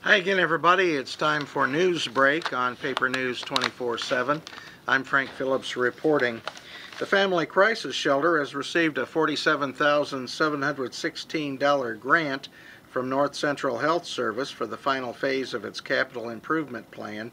Hi again, everybody. It's time for Newsbreak on Paper News 24/7. I'm Frank Phillips reporting. The Family Crisis Shelter has received a $47,716 grant from North Central Health Service for the final phase of its capital improvement plan.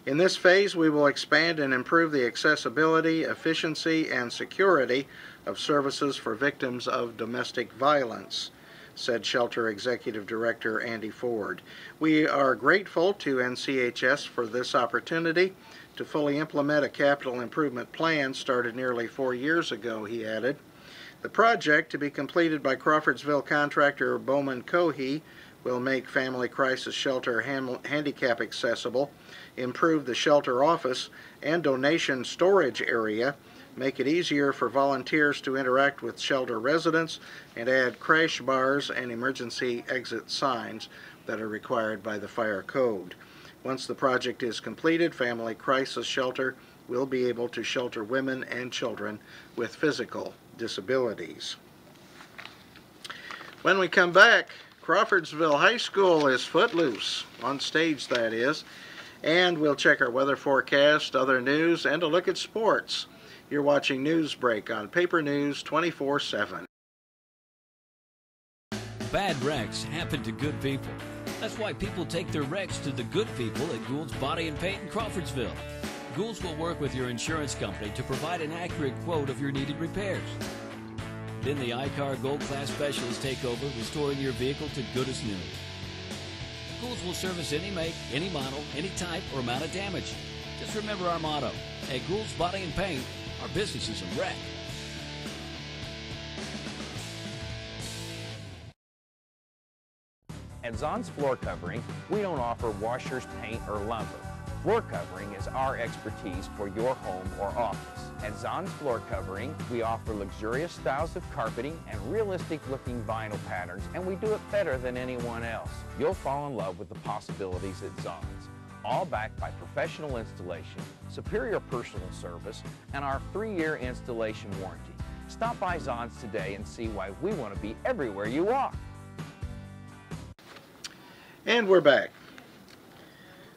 In this phase, we will expand and improve the accessibility, efficiency, and security of services for victims of domestic violence, said Shelter Executive Director Andy Ford. We are grateful to NCHS for this opportunity to fully implement a capital improvement plan started nearly 4 years ago, he added. The project, to be completed by Crawfordsville contractor Bowman Cohey, will make Family Crisis Shelter handicap accessible, improve the shelter office and donation storage area, make it easier for volunteers to interact with shelter residents, and add crash bars and emergency exit signs that are required by the fire code. Once the project is completed, Family Crisis Shelter will be able to shelter women and children with physical disabilities. When we come back, Crawfordsville High School is footloose, on stage that is, and we'll check our weather forecast, other news, and a look at sports. You're watching Newsbreak on Paper News 24/7. Bad wrecks happen to good people. That's why people take their wrecks to the good people at Gould's Body and Paint in Crawfordsville. Gould's will work with your insurance company to provide an accurate quote of your needed repairs. Then the iCar Gold Class Specialists take over, restoring your vehicle to good as new. Gould's will service any make, any model, any type, or amount of damage. Just remember our motto: at Gould's Body and Paint, our business is a wreck. At Zon's Floor Covering, we don't offer washers, paint, or lumber. Floor covering is our expertise for your home or office. At Zon's Floor Covering, we offer luxurious styles of carpeting and realistic-looking vinyl patterns, and we do it better than anyone else. You'll fall in love with the possibilities at Zon's, all backed by professional installation, superior personal service, and our 3-year installation warranty. Stop by Zon's today and see why we want to be everywhere you are. And we're back.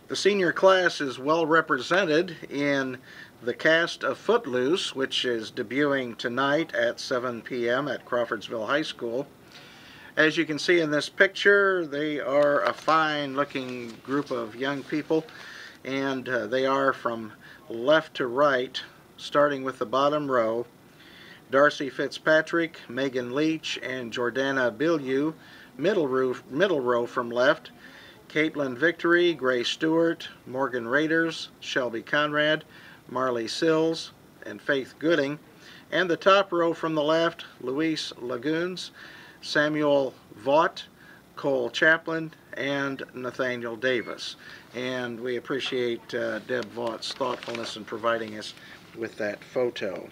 The senior class is well represented in the cast of Footloose, which is debuting tonight at 7 p.m. at Crawfordsville High School. As you can see in this picture, they are a fine-looking group of young people, and they are from left to right, starting with the bottom row. Darcy Fitzpatrick, Megan Leach, and Jordana Bilyeu, middle row from left. Caitlin Victory, Gray Stewart, Morgan Raiders, Shelby Conrad, Marley Sills, and Faith Gooding. And the top row from the left, Luis Lagunes, Samuel Vaught, Cole Chaplin, and Nathaniel Davis. And we appreciate Deb Vaught's thoughtfulness in providing us with that photo.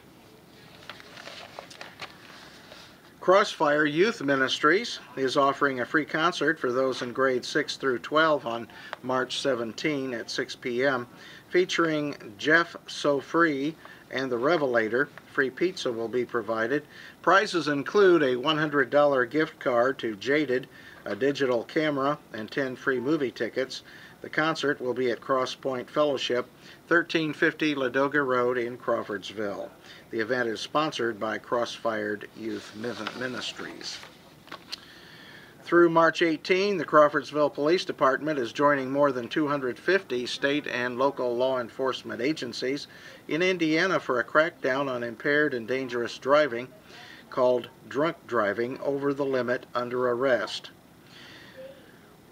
Crossfire Youth Ministries is offering a free concert for those in grades 6 through 12 on March 17 at 6 p.m. featuring Jeff So Free and the Revelator. Free pizza will be provided. Prizes include a $100 gift card to Jaded, a digital camera, and 10 free movie tickets. The concert will be at Cross Point Fellowship, 1350 Ladoga Road in Crawfordsville. The event is sponsored by Crossfired Youth Ministries. Through March 18, the Crawfordsville Police Department is joining more than 250 state and local law enforcement agencies in Indiana for a crackdown on impaired and dangerous driving called Drunk Driving Over the Limit Under Arrest.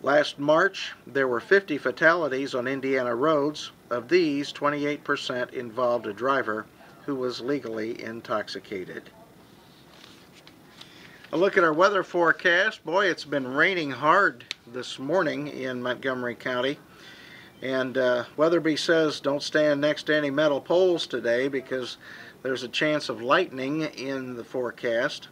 Last March, there were 50 fatalities on Indiana roads. Of these, 28% involved a driver who was legally intoxicated. A look at our weather forecast. Boy, it's been raining hard this morning in Montgomery County. And Weatherby says don't stand next to any metal poles today because there's a chance of lightning in the forecast.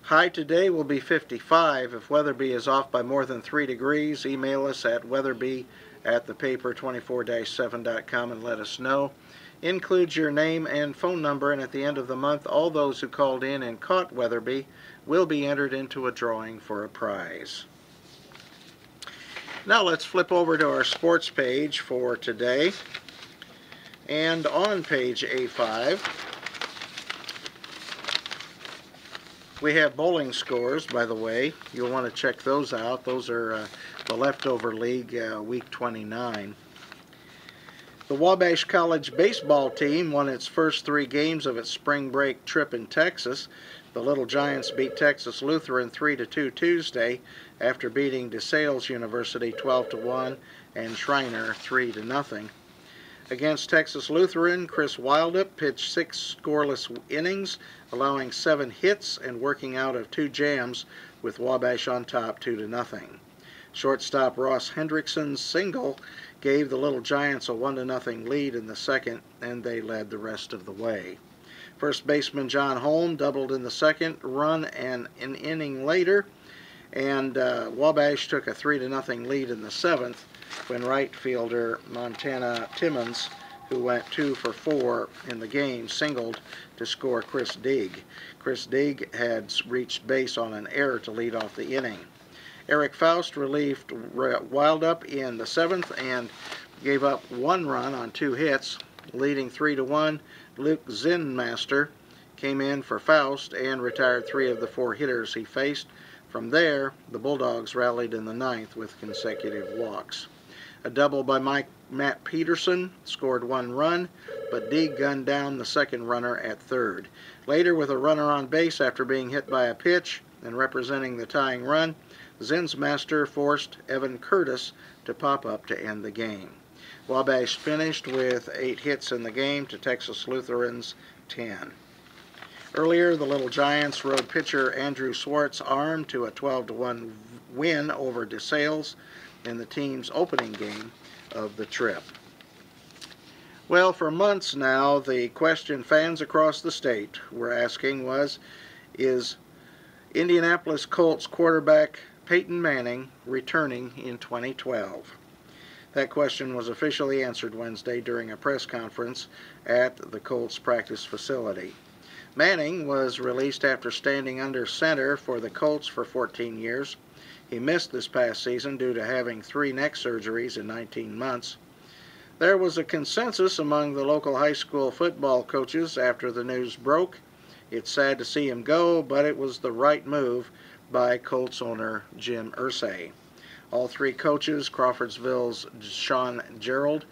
High today will be 55. If Weatherby is off by more than 3 degrees, email us at weatherby@thepaper24-7.com and let us know. Includes your name and phone number, and at the end of the month, all those who called in and caught Weatherby will be entered into a drawing for a prize. Now let's flip over to our sports page for today. And on page A5, we have bowling scores, by the way. You'll want to check those out. Those are the Leftover League, week 29. The Wabash College baseball team won its first 3 games of its spring break trip in Texas. The Little Giants beat Texas Lutheran 3-2 Tuesday after beating DeSales University 12-1 and Schreiner 3-0. Against Texas Lutheran, Chris Wildup pitched 6 scoreless innings, allowing 7 hits and working out of 2 jams with Wabash on top 2-0. Shortstop Ross Hendrickson's single gave the Little Giants a 1-0 lead in the second, and they led the rest of the way. First baseman John Holm doubled in the second run and an inning later, and Wabash took a 3-0 lead in the seventh when right fielder Montana Timmons, who went 2 for 4 in the game, singled to score Chris Deeg. Chris Deeg had reached base on an error to lead off the inning. Eric Faust relieved Wildup in the 7th and gave up 1 run on 2 hits, leading 3-1. Luke Zinmaster came in for Faust and retired 3 of the 4 hitters he faced. From there, the Bulldogs rallied in the 9th with consecutive walks. A double by Matt Peterson scored 1 run, but Deeg gunned down the second runner at third. Later, with a runner on base after being hit by a pitch and representing the tying run, Zinsmaster forced Evan Curtis to pop up to end the game. Wabash finished with 8 hits in the game to Texas Lutheran's 10. Earlier, the Little Giants rode pitcher Andrew Swartz's arm to a 12-1 win over DeSales in the team's opening game of the trip. Well, for months now, the question fans across the state were asking was, is Indianapolis Colts quarterback Peyton Manning returning in 2012? That question was officially answered Wednesday during a press conference at the Colts practice facility. Manning was released after standing under center for the Colts for 14 years. He missed this past season due to having 3 neck surgeries in 19 months. There was a consensus among the local high school football coaches after the news broke. It's sad to see him go, but it was the right move by Colts owner Jim Irsay. All 3 coaches, Crawfordsville's Sean Gerald,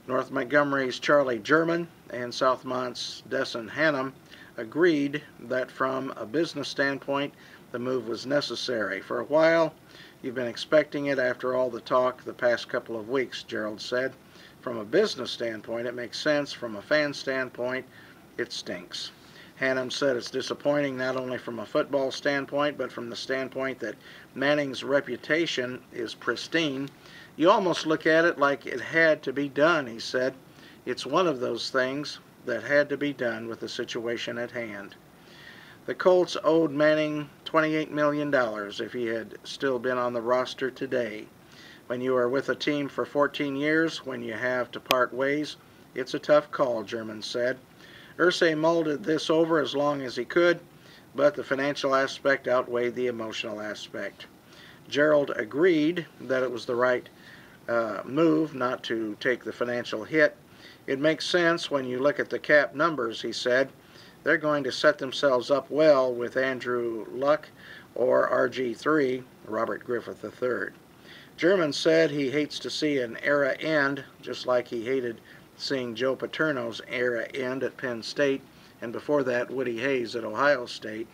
North Montgomery's Charlie German, and Southmont's Desson Hannum, agreed that from a business standpoint, the move was necessary. For a while, you've been expecting it after all the talk the past couple of weeks, Gerald said. From a business standpoint, it makes sense. From a fan standpoint, it stinks. Hannum said it's disappointing not only from a football standpoint, but from the standpoint that Manning's reputation is pristine. You almost look at it like it had to be done, he said. It's one of those things that had to be done with the situation at hand. The Colts owed Manning $28 million if he had still been on the roster today. When you are with a team for 14 years, when you have to part ways, it's a tough call, German said. Irsay mulled this over as long as he could, but the financial aspect outweighed the emotional aspect. Gerald agreed that it was the right move not to take the financial hit. It makes sense when you look at the cap numbers, he said. They're going to set themselves up well with Andrew Luck or RG3, Robert Griffith III. German said he hates to see an era end, just like he hated seeing Joe Paterno's era end at Penn State, and before that Woody Hayes at Ohio State.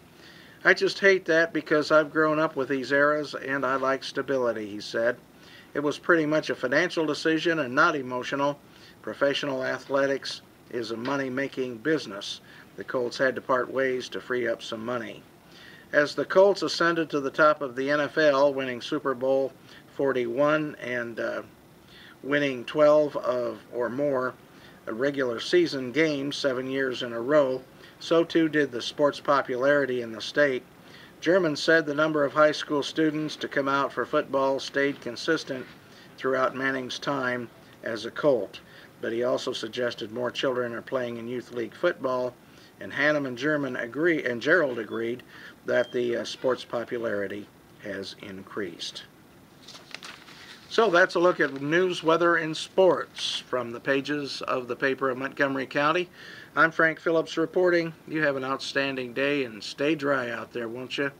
I just hate that because I've grown up with these eras and I like stability, he said. It was pretty much a financial decision and not emotional. Professional athletics is a money-making business. The Colts had to part ways to free up some money. As the Colts ascended to the top of the NFL, winning Super Bowl 41 and winning 12 or more regular season games 7 years in a row, so too did the sports popularity in the state. German said the number of high school students to come out for football stayed consistent throughout Manning's time as a Colt, but he also suggested more children are playing in youth league football, and Hannum and Gerald agreed that the sports popularity has increased. So that's a look at news, weather, and sports from the pages of the paper of Montgomery County. I'm Frank Phillips reporting. You have an outstanding day and stay dry out there, won't you?